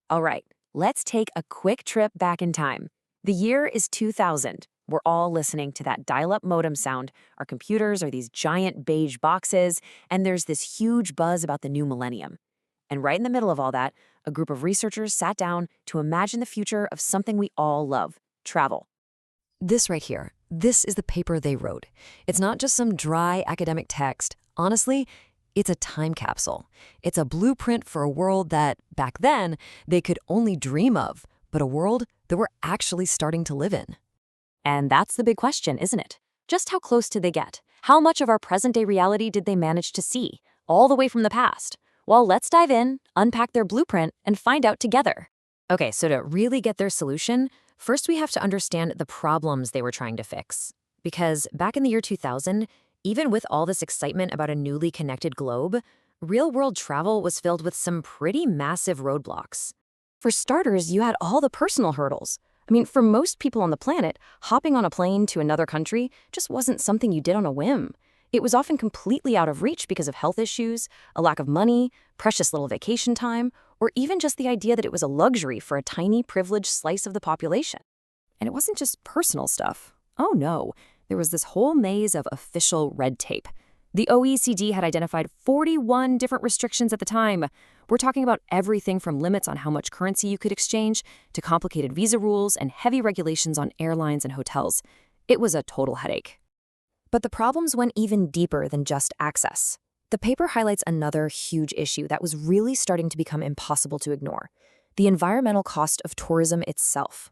All right, let's take a quick trip back in time. The year is 2000. We're all listening to that dial-up modem sound. Our computers are these giant beige boxes, and there's this huge buzz about the new millennium. And right in the middle of all that, a group of researchers sat down to imagine the future of something we all love, travel. This right here, this is the paper they wrote. It's not just some dry academic text. Honestly, it's a time capsule. It's a blueprint for a world that, back then, they could only dream of, but a world that we're actually starting to live in. And that's the big question, isn't it? Just how close did they get? How much of our present-day reality did they manage to see, all the way from the past? Well, let's dive in, unpack their blueprint, and find out together. Okay, so to really get their solution, first we have to understand the problems they were trying to fix. Because back in the year 2000, even with all this excitement about a newly connected globe, real-world travel was filled with some pretty massive roadblocks. For starters, you had all the personal hurdles. I mean, for most people on the planet, hopping on a plane to another country just wasn't something you did on a whim. It was often completely out of reach because of health issues, a lack of money, precious little vacation time, or even just the idea that it was a luxury for a tiny, privileged slice of the population. And it wasn't just personal stuff. Oh no, there was this whole maze of official red tape. The OECD had identified 41 different restrictions at the time. We're talking about everything from limits on how much currency you could exchange to complicated visa rules and heavy regulations on airlines and hotels. It was a total headache. But the problems went even deeper than just access. The paper highlights another huge issue that was really starting to become impossible to ignore: the environmental cost of tourism itself.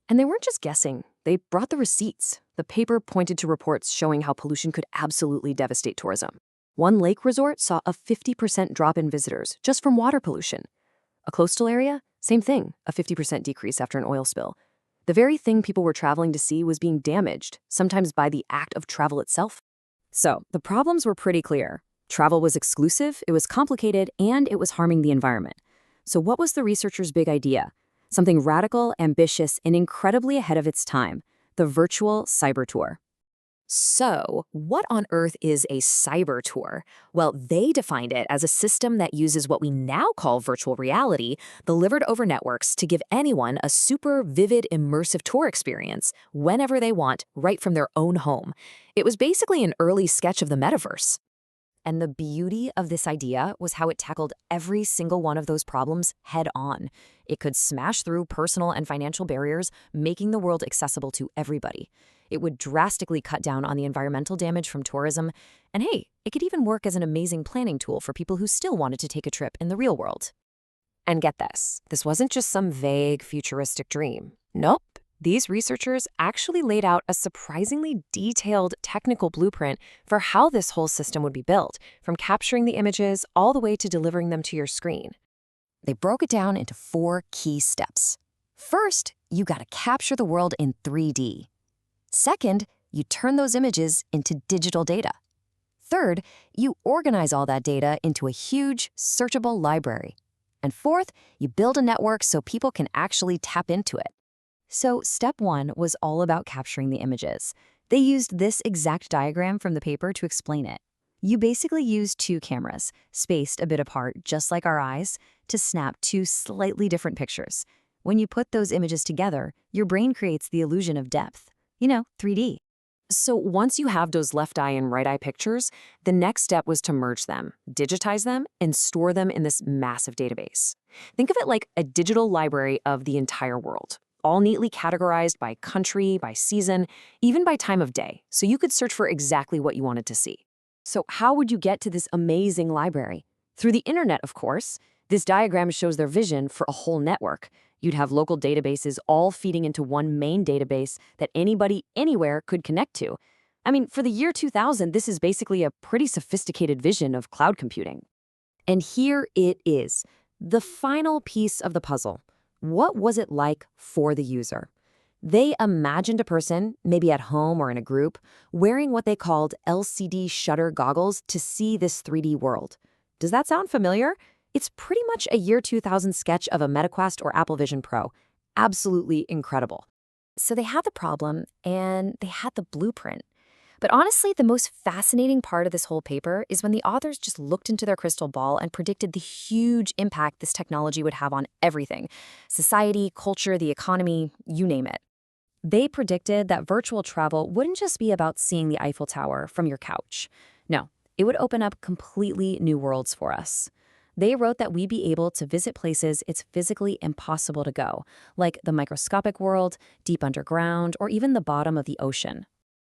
And they weren't just guessing, they brought the receipts. The paper pointed to reports showing how pollution could absolutely devastate tourism. One lake resort saw a 50% drop in visitors just from water pollution. A coastal area, same thing, a 50% decrease after an oil spill. The very thing people were traveling to see was being damaged, sometimes by the act of travel itself. So, the problems were pretty clear. Travel was exclusive, it was complicated, and it was harming the environment. So what was the researchers' big idea? Something radical, ambitious, and incredibly ahead of its time: the virtual cyber tour. So, what on earth is a cyber tour? Well, they defined it as a system that uses what we now call virtual reality, delivered over networks to give anyone a super vivid, immersive tour experience whenever they want, right from their own home. It was basically an early sketch of the metaverse. And the beauty of this idea was how it tackled every single one of those problems head on. It could smash through personal and financial barriers, making the world accessible to everybody. It would drastically cut down on the environmental damage from tourism. And hey, it could even work as an amazing planning tool for people who still wanted to take a trip in the real world. And get this wasn't just some vague, futuristic dream. Nope. These researchers actually laid out a surprisingly detailed technical blueprint for how this whole system would be built, from capturing the images all the way to delivering them to your screen. They broke it down into 4 key steps. First, you gotta capture the world in 3D. Second, you turn those images into digital data. Third, you organize all that data into a huge, searchable library. And fourth, you build a network so people can actually tap into it. So step 1 was all about capturing the images. They used this exact diagram from the paper to explain it. You basically use 2 cameras, spaced a bit apart, just like our eyes, to snap 2 slightly different pictures. When you put those images together, your brain creates the illusion of depth. 3D. So once you have those left eye and right eye pictures, the next step was to merge them, digitize them, and store them in this massive database. Think of it like a digital library of the entire world, all neatly categorized by country, by season, even by time of day, so you could search for exactly what you wanted to see. So how would you get to this amazing library? Through the internet, of course. This diagram shows their vision for a whole network. You'd have local databases all feeding into one main database that anybody, anywhere could connect to. I mean, for the year 2000, this is basically a pretty sophisticated vision of cloud computing. And here it is, the final piece of the puzzle. What was it like for the user? They imagined a person, maybe at home or in a group, wearing what they called LCD shutter goggles to see this 3D world. Does that sound familiar? It's pretty much a year 2000 sketch of a MetaQuest or Apple Vision Pro. Absolutely incredible. So they had the problem and they had the blueprint. But honestly, the most fascinating part of this whole paper is when the authors just looked into their crystal ball and predicted the huge impact this technology would have on everything: society, culture, the economy, you name it. They predicted that virtual travel wouldn't just be about seeing the Eiffel Tower from your couch. No, it would open up completely new worlds for us. They wrote that we'd be able to visit places it's physically impossible to go, like the microscopic world, deep underground, or even the bottom of the ocean.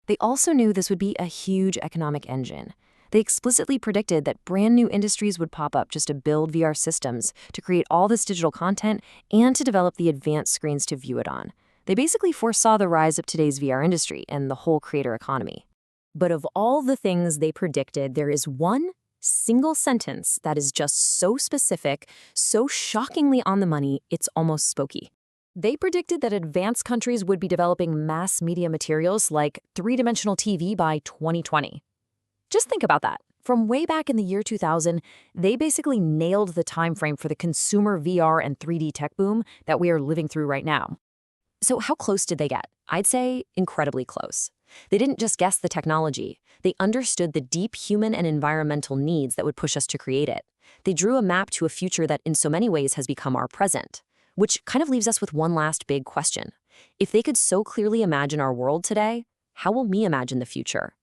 They also knew this would be a huge economic engine. They explicitly predicted that brand new industries would pop up just to build VR systems, to create all this digital content, and to develop the advanced screens to view it on. They basically foresaw the rise of today's VR industry and the whole creator economy. But of all the things they predicted, there is one single sentence that is just so specific, so shockingly on the money, it's almost spooky. They predicted that advanced countries would be developing mass media materials like three-dimensional TV by 2020. Just think about that. From way back in the year 2000, they basically nailed the time frame for the consumer VR and 3D tech boom that we are living through right now. So how close did they get? I'd say incredibly close. They didn't just guess the technology. They understood the deep human and environmental needs that would push us to create it. They drew a map to a future that in so many ways has become our present. Which kind of leaves us with one last big question. If they could so clearly imagine our world today, how will we imagine the future?